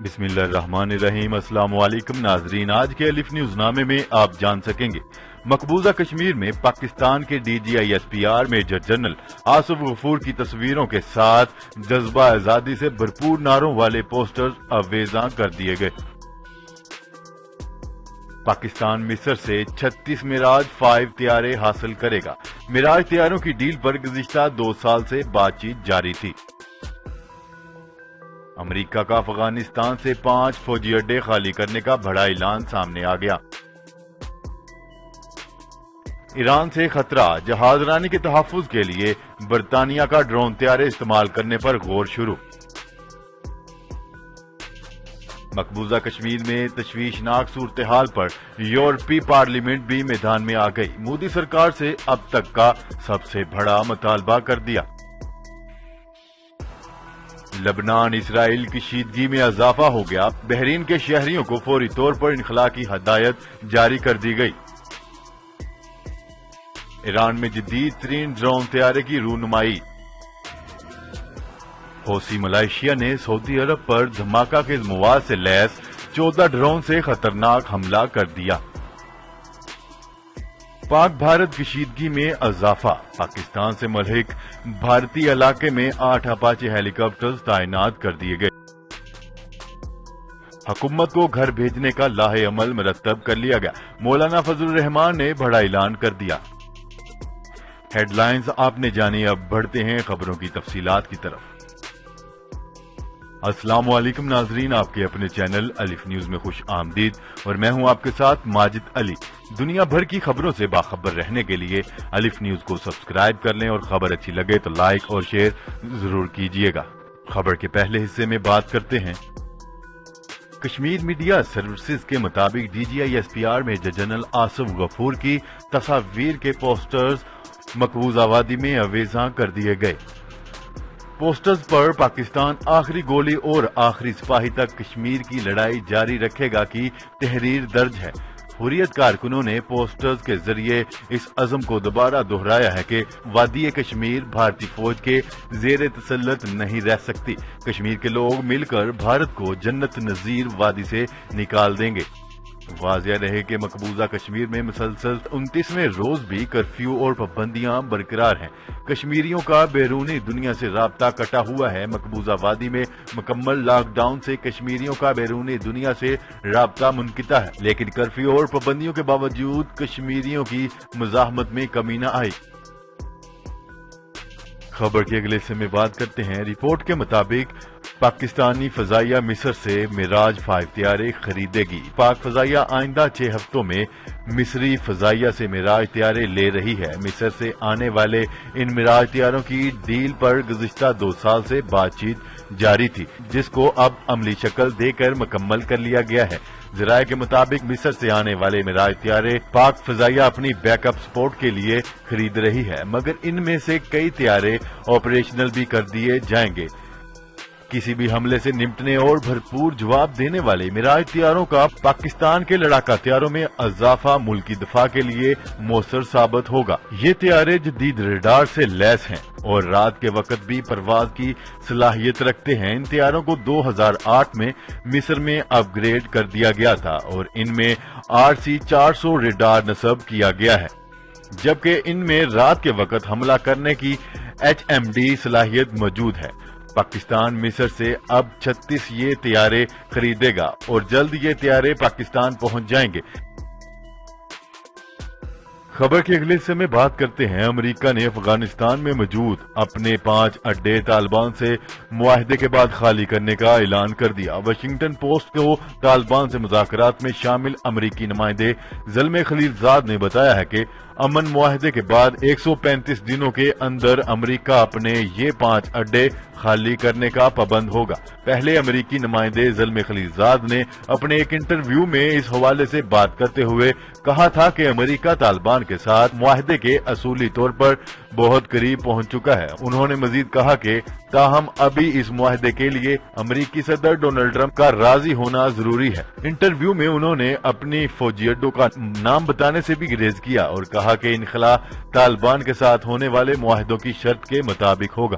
بسم اللہ الرحمن الرحیم۔ السلام علیکم ناظرین، آج کے الف نیوز نامے میں آپ جان سکیں گے مقبوضہ کشمیر میں پاکستان کے D G I S P R major general Asif Ghafoor کی تصویروں کے ساتھ جذبہ آزادی سے بھرپور نعروں والے پوسٹرز آویزاں کر دیے گئے۔ پاکستان مصر سے 36 معراج 5 طیارے حاصل کرے گا۔ معراج طیاروں کی ڈیل پر گزشتہ 2 سال سے بات چیت جاری تھی۔ امریکہ کا افغانستان سے 5 فوجی اڈے خالی کرنے کا بڑا اعلان سامنے آ گیا۔ ایران سے خطرہ، جہاز رانی کے تحفظ کے لیے برطانیہ کا ڈرون طیارے استعمال کرنے پر غور شروع۔ مقبوضہ کشمیر میں تشویشناک صورتحال پر یورپی پارلیمنٹ بھی میدان میں آ گئی، مودی سرکار سے اب تک کا سب سے بڑا مطالبہ کر دیا۔ لبنان اسرائیل کی کشیدگی میں اضافہ ہو گیا، بحرین کے شہریوں کو فوری طور پر انخلاء کی ہدایت جاری کر دی گئی۔ ایران میں جدید ترین ڈرون طیارے کی رونمائی۔ حوثی ملائیشیا نے سعودی عرب پر دھماکہ کے مواد سے لیس 14 ڈرون سے خطرناک حملہ کر دیا۔ پاک بھارت کشیدگی میں اضافہ، پاکستان سے ملحق بھارتی علاقے میں 8 اپاچے ہیلی کاپٹرز تعینات کر دیے گئے۔ حکومت کو گھر بھیجنے کا لاہے عمل مرتب کر لیا گیا، مولانا فضل الرحمان نے بڑا اعلان کر دیا۔ ہیڈ لائنز آپ نے جانی، اب بڑھتے ہیں خبروں کی تفصیلات کی طرف۔ السلام علیکم ناظرین، آپ کے اپنے چینل الف نیوز میں خوش آمدید، اور میں ہوں آپ کے ساتھ ماجد علی۔ دنیا بھر کی خبروں سے باخبر رہنے کے لیے الف نیوز کو سبسکرائب کر لیں، اور خبر اچھی لگے تو لائک اور شیئر ضرور کیجیے گا۔ خبر کے پہلے حصے میں بات کرتے ہیں۔ کشمیر میڈیا سروسز کے مطابق D G I S P R major general Asif Ghafoor کی تصاویر کے پوسٹرز مقبوضہ وادی میں آویزاں کر دیے گئے۔ پوسٹرز پر پاکستان آخری گولی اور آخری سپاہی تک کشمیر کی لڑائی جاری رکھے گا کی تحریر درج ہے۔ حریت کارکنوں نے پوسٹرز کے ذریعے اس عزم کو دوبارہ دہرایا ہے کہ وادی کشمیر بھارتی فوج کے زیر تسلط نہیں رہ سکتی۔ کشمیر کے لوگ مل کر بھارت کو جنت نظیر وادی سے نکال دیں گے۔ واضح رہے کہ مقبوضہ کشمیر میں مسلسل 29ویں روز بھی کرفیو اور پابندیاں برقرار ہیں۔ کشمیریوں کا بیرونی دنیا سے رابطہ کٹا ہوا ہے۔ مقبوضہ وادی میں مکمل لاک ڈاؤن سے کشمیریوں کا بیرونی دنیا سے رابطہ منقطع ہے، لیکن کرفیو اور پابندیوں کے باوجود کشمیریوں کی مزاحمت میں کمی نہ آئی۔ خبر کے اگلے حصے میں بات کرتے ہیں۔ رپورٹ کے مطابق پاکستانی فضائیہ مصر سے معراج 5 طیارے خریدے گی۔ پاک فضائیہ آئندہ 6 ہفتوں میں مصری فضائیہ سے معراج طیارے لے رہی ہے۔ مصر سے آنے والے ان معراج طیاروں کی ڈیل پر گزشتہ 2 سال سے بات چیت جاری تھی، جس کو اب عملی شکل دے کر مکمل کر لیا گیا ہے۔ ذرائع کے مطابق مصر سے آنے والے معراج طیارے پاک فضائیہ اپنی بیک اپ سپورٹ کے لیے خرید رہی ہے، مگر ان میں سے کئی طیارے آپریشنل بھی کر دیے جائیں گے۔ کسی بھی حملے سے نمٹنے اور بھرپور جواب دینے والے معراج طیاروں کا پاکستان کے لڑاکا طیاروں میں اضافہ ملکی دفاع کے لیے مؤثر ثابت ہوگا۔ یہ طیارے جدید ریڈار سے لیس ہیں اور رات کے وقت بھی پرواز کی صلاحیت رکھتے ہیں۔ ان طیاروں کو 2008 میں مصر میں اپ گریڈ کر دیا گیا تھا اور ان میں RC-400 ریڈار نصب کیا گیا ہے، جبکہ ان میں رات کے وقت حملہ کرنے کی HMD صلاحیت موجود ہے۔ پاکستان مصر سے اب 36 یہ طیارے خریدے گا اور جلد یہ طیارے پاکستان پہنچ جائیں گے۔ خبر کے اگلے حصے میں بات کرتے ہیں۔ امریکہ نے افغانستان میں موجود اپنے 5 اڈے طالبان سے معاہدے کے بعد خالی کرنے کا اعلان کر دیا۔ واشنگٹن پوسٹ کو طالبان سے مذاکرات میں شامل امریکی نمائندے زلمے خلیل زاد نے بتایا ہے کہ امن معاہدے کے بعد 135 دنوں کے اندر امریکہ اپنے یہ 5 اڈے خالی کرنے کا پابند ہوگا۔ پہلے امریکی نمائندے زلمے خلیل زاد نے اپنے ایک انٹرویو میں اس حوالے سے بات کرتے ہوئے کہا تھا کہ امریکہ طالبان کے ساتھ معاہدے کے اصولی طور پر بہت قریب پہنچ چکا ہے۔ انہوں نے مزید کہا کہ تاہم ابھی اس معاہدے کے لیے امریکی صدر ڈونلڈ ٹرمپ کا راضی ہونا ضروری ہے۔ انٹرویو میں انہوں نے اپنی فوجی اڈوں کا نام بتانے سے بھی گریز کیا اور کہا کہ انخلاء طالبان کے ساتھ ہونے والے معاہدوں کی شرط کے مطابق ہوگا۔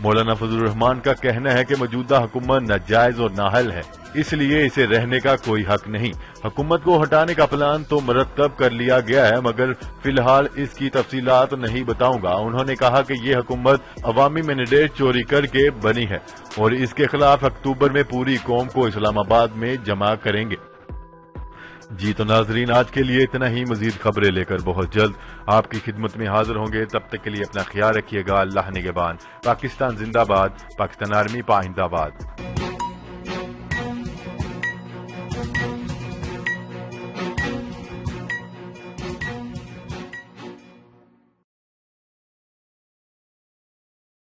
مولانا فضل الرحمان کا کہنا ہے کہ موجودہ حکومت ناجائز اور نااہل ہے، اس لیے اسے رہنے کا کوئی حق نہیں۔ حکومت کو ہٹانے کا پلان تو مرتب کر لیا گیا ہے، مگر فی الحال اس کی تفصیلات نہیں بتاؤں گا۔ انہوں نے کہا کہ یہ حکومت عوامی مینڈیٹ چوری کر کے بنی ہے اور اس کے خلاف اکتوبر میں پوری قوم کو اسلام آباد میں جمع کریں گے۔ جی تو ناظرین، آج کے لیے اتنا ہی۔ مزید خبریں لے کر بہت جلد آپ کی خدمت میں حاضر ہوں گے۔ تب تک کے لیے اپنا خیال رکھیے گا۔ اللہ نگہبان۔ پاکستان زندہ باد، پاکستان آرمی پائندہ باد۔